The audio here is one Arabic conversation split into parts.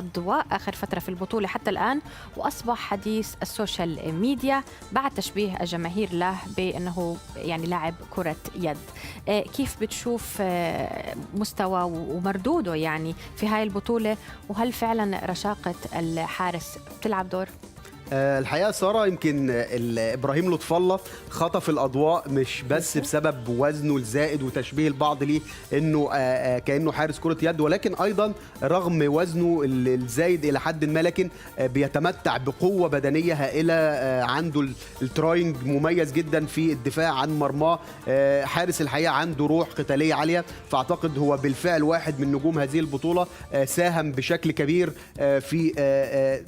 الضواء آخر فترة في البطولة حتى الآن، وأصبح حديث السوشيال ميديا بعد تشبيه الجماهير له بأنه يعني لاعب كرة يد. كيف بتشوف مستوى ومردوده يعني في هاي البطولة، وهل فعلا رشاقة الحارس بتلعب دور؟ الحقيقه ساره، يمكن ابراهيم لطف الله خطف الاضواء مش بس بسبب وزنه الزائد وتشبيه البعض ليه انه كانه حارس كره يد، ولكن ايضا رغم وزنه الزايد الى حد ما، لكن بيتمتع بقوه بدنيه هائله. عنده التراينج مميز جدا في الدفاع عن مرماه. حارس الحقيقه عنده روح قتاليه عاليه، فاعتقد هو بالفعل واحد من نجوم هذه البطوله. ساهم بشكل كبير في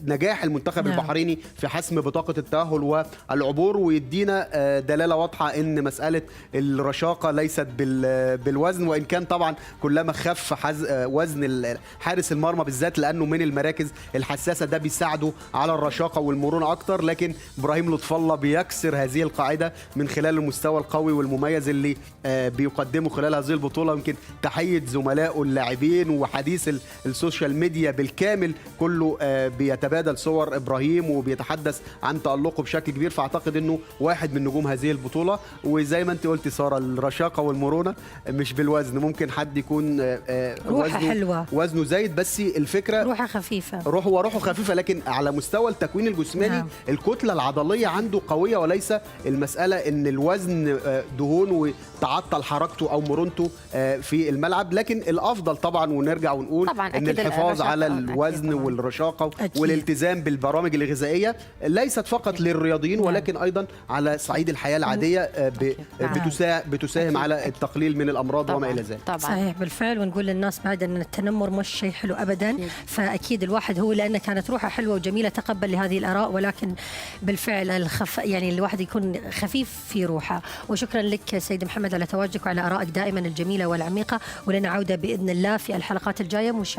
نجاح المنتخب البحريني في حسم بطاقة التأهل والعبور، ويدينا دلالة واضحة ان مسألة الرشاقة ليست بالوزن، وان كان طبعا كلما خف وزن حارس المرمى بالذات لانه من المراكز الحساسة ده بيساعده على الرشاقة والمرونة اكتر. لكن ابراهيم لطف الله بيكسر هذه القاعدة من خلال المستوى القوي والمميز اللي بيقدمه خلال هذه البطولة. يمكن تحية زملائه اللاعبين وحديث السوشيال ميديا بالكامل كله بيتبادل صور ابراهيم وبيتحدث عن تألقه بشكل كبير، فاعتقد انه واحد من نجوم هذه البطوله. وزي ما انت قلتي ساره، الرشاقه والمرونه مش بالوزن، ممكن حد يكون روحه حلوه، وزنه زايد، بس الفكره روحه خفيفه، روحه خفيفه، لكن على مستوى التكوين الجسماني الكتله العضليه عنده قويه، وليس المساله ان الوزن دهون وتعطل حركته او مرونته في الملعب. لكن الافضل طبعا، ونرجع ونقول ان الحفاظ على الوزن والرشاقه والالتزام بالبرامج الغذائيه ليست فقط للرياضيين، ولكن ايضا على صعيد الحياه العاديه بتساهم على التقليل من الامراض وما الى ذلك. صحيح بالفعل. ونقول للناس بعد ان التنمر مش شيء حلو ابدا، فاكيد الواحد هو لانه كانت روحه حلوه وجميله تقبل لهذه الاراء، ولكن بالفعل يعني الواحد يكون خفيف في روحه. وشكرا لك سيد محمد على تواجدك وعلى ارائك دائما الجميله والعميقه، ولنا عوده باذن الله في الحلقات الجايه. مشاهدينا